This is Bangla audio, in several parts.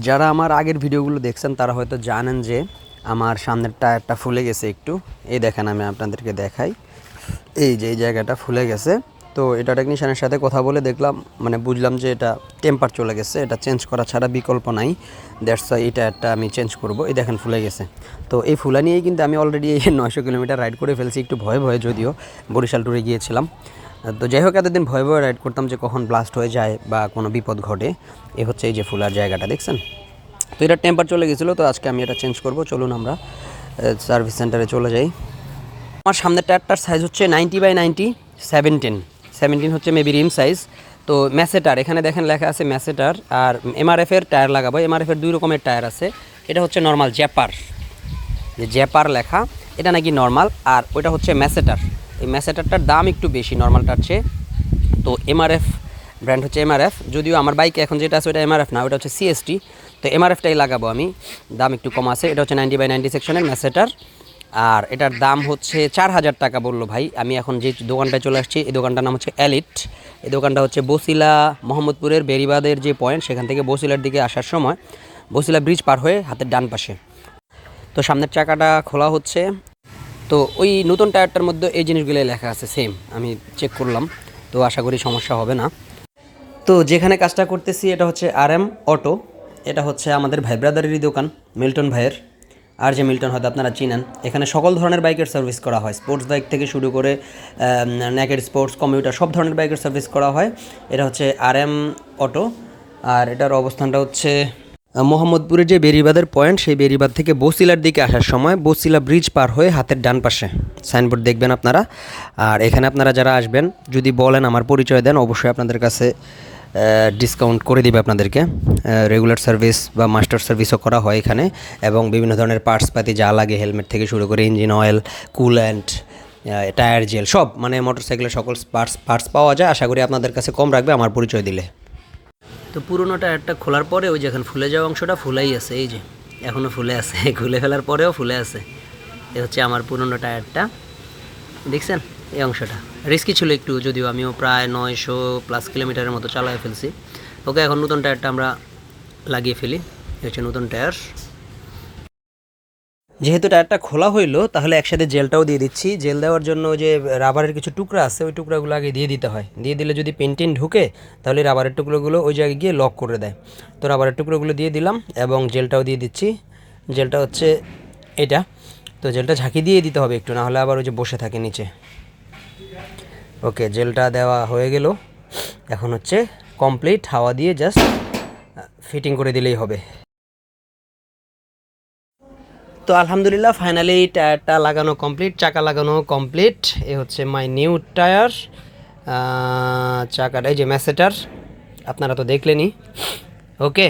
যারা আমার আগের ভিডিওগুলো দেখছেন তারা হয়তো জানেন যে আমার সামনের টায়ারটা ফুলে গেছে একটু। এই দেখেন, আমি আপনাদেরকে দেখাই, এই যে এই জায়গাটা ফুলে গেছে। তো এটা টেকনিশিয়ানের সাথে কথা বলে দেখলাম, মানে বুঝলাম যে এটা টেম্পার চলে গেছে, এটা চেঞ্জ করা ছাড়া বিকল্প নাই। দ্যাটস ওয়াই এই টায়ারটা আমি চেঞ্জ করব। এই দেখেন ফুলে গেছে। তো এই ফুলা নিয়েই কিন্তু আমি অলরেডি 900 কিলোমিটার রাইড করে ফেলছি, একটু ভয়ে ভয়ে, যদিও বরিশাল ট্যুরে গিয়েছিলাম। তো যাই হোক, এতদিন ভয়ে ভয়ে রাইড করতাম যে কখন ব্লাস্ট হয়ে যায় বা কোনো বিপদ ঘটে। এ হচ্ছে এই যে ফুলার জায়গাটা দেখছেন। তো এটা টেম্পার চলে গেছিলো, তো আজকে আমি এটা চেঞ্জ করব। চলুন আমরা সার্ভিস সেন্টারে চলে যাই। আমার সামনের টায়ারটার সাইজ হচ্ছে 90/90, 17 হচ্ছে মেবি রিম সাইজ। তো ম্যাসেটার, এখানে দেখেন লেখা আছে ম্যাসেটার, আর এমআরএফের টায়ার লাগাবো। এমআরএফের 2 রকমের টায়ার আছে। এটা হচ্ছে নর্মাল জ্যাপার, যে জ্যাপার লেখা, এটা নাকি নর্মাল, আর ওইটা হচ্ছে ম্যাসেটার। এই ম্যাসেটারটার দাম একটু বেশি নর্মালটার চেয়ে। তো এমআরএফ ব্র্যান্ড হচ্ছে এমআরএফ, যদিও আমার বাইকে এখন যেটা আছে ওটা এমআরএফ না, ওটা হচ্ছে সিএসটি। তো এমআরএফটাই লাগাবো আমি, দাম একটু কম আছে। এটা হচ্ছে 90/90 সেকশনের ম্যাসেটার, আর এটার দাম হচ্ছে 4000 টাকা বললো ভাই। আমি এখন যে দোকানটায় চলে আসছি, এই দোকানটার নাম হচ্ছে এলিট। এই দোকানটা হচ্ছে বসিলা মোহাম্মদপুরের বেরিবাদের যে পয়েন্ট, সেখান থেকে বসিলার দিকে আসার সময় বসিলা ব্রিজ পার হয়ে হাতের ডান পাশে। তো সামনের চাকাটা খোলা হচ্ছে। তো ওই নতুন টায়ারটার মধ্যে এই জিনিসগুলো লেখা আছে সেম, আমি চেক করলাম, তো আশা করি সমস্যা হবে না। তো যেখানে কাজটা করতেছি এটা হচ্ছে RM অটো। এটা হচ্ছে আমাদের ভাই ব্রাদারেরই দোকান, মিল্টন ভাইয়ের। আর যে মিল্টন হয়তো আপনারা চিনেন। এখানে সকল ধরনের বাইকের সার্ভিস করা হয়, স্পোর্টস বাইক থেকে শুরু করে নেকেড স্পোর্টস, কমিউটার, সব ধরনের বাইকের সার্ভিস করা হয়। এটা হচ্ছে RM অটো। আর এটার অবস্থানটা হচ্ছে মোহাম্মদপুরের যে বেরিবাদের পয়েন্ট, সেই বেরিবাদ থেকে বসিলার দিকে আসার সময় বসিলা ব্রিজ পার হয়ে হাতের ডান পাশে সাইনবোর্ড দেখবেন আপনারা। আর এখানে আপনারা যারা আসবেন, যদি বলেন আমার পরিচয় দেন, অবশ্যই আপনাদের কাছে ডিসকাউন্ট করে দিবে আপনাদেরকে। রেগুলার সার্ভিস বা মাস্টার সার্ভিসও করা হয় এখানে, এবং বিভিন্ন ধরনের পার্টসপাতি যা লাগে, হেলমেট থেকে শুরু করে engine oil, coolant, tyre jail, সব মানে মোটরসাইকেলের সকল পার্টস পাওয়া যায়। আশা করি আপনাদের কাছে কম রাখবে আমার পরিচয় দিলে। তো পুরোনো টায়ারটা খোলার পরে ওই যে এখন ফুলে যাওয়া অংশটা ফুলাই আছে, এই যে এখনও ফুলে আছে, খুলে ফেলার পরেও ফুলে আছে। এ হচ্ছে আমার পুরোনো টায়ারটা, দেখছেন এই অংশটা। রিস্কি ছিল একটু, যদিও আমিও প্রায় 900+ কিলোমিটারের মতো চালায় ফেলছি। ওকে, এখন নতুন টায়ারটা আমরা লাগিয়ে ফেলি। এই হচ্ছে নতুন টায়ার। যেহেতু টায়ারটা খোলা হইলো, তাহলে একসাথে জেলটাও দিয়ে দিচ্ছি। জেল দেওয়ার জন্য যে রাবারের কিছু টুকরা আছে, ওই টুকরাগুলো আগে দিয়ে দিতে হয়। দিয়ে দিলে যদি পেন্টিন ঢুকে, তাহলে রাবারের টুকরোগুলো ওই জায়গায় গিয়ে লক করে দেয়। তো রাবারের টুকরোগুলো দিয়ে দিলাম, এবং জেলটাও দিয়ে দিচ্ছি। জেলটা হচ্ছে এটা। তো জেলটা ঝাঁকি দিয়ে দিতে হবে একটু, না হলে আবার ওই যে বসে থাকে নিচে। ওকে, জেলটা দেওয়া হয়ে গেল। এখন হচ্ছে কমপ্লিট, হাওয়া দিয়ে জাস্ট ফিটিং করে দিলেই হবে। তো আলহামদুলিল্লাহ, ফাইনালি টায়ারটা লাগানো কমপ্লিট, চাকা লাগানো কমপ্লিট। এ হচ্ছে মাই নিউ টায়ার। চাকাটা এই যে ম্যাসেটার, আপনারা তো দেখলেনই। ওকে,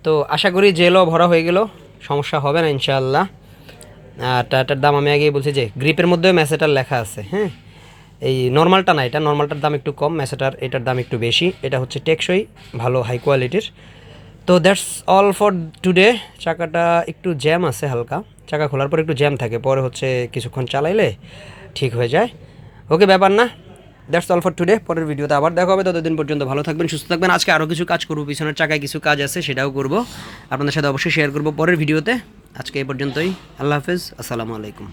তো আশা করি জেলও ভরা হয়ে গেল, সমস্যা হবে না ইনশাআল্লাহ। আর টায়ারটার দাম আমি আগেই বলছি যে গ্রিপের মধ্যেও ম্যাসেটার লেখা আছে। হ্যাঁ, এই নর্মালটা না, এটা নর্মালটার দাম একটু কম, ম্যাসেটার এটার দাম একটু বেশি। এটা হচ্ছে টেকসই, ভালো হাই কোয়ালিটির। তো দ্যাটস অল ফর টুডে। চাকাটা একটু জ্যাম আছে হালকা, চাকা খোলার পর একটু জ্যাম থাকে, পরে হচ্ছে কিছুক্ষণ চালাইলে ঠিক হয়ে যায়। ওকে, ব্যাপার না। That's all for today. পরের ভিডিওতে আবার দেখা হবে, ততদিন পর্যন্ত ভালো থাকবেন, সুস্থ থাকবেন। আজকে আরও কিছু কাজ করবো, পিছনের চাকায় কিছু কাজ আছে, সেটাও করব, আপনাদের সাথে অবশ্যই শেয়ার করব পরের ভিডিওতে। আজকে এই পর্যন্তই। আল্লাহ হাফেজ, আসসালামু আলাইকুম।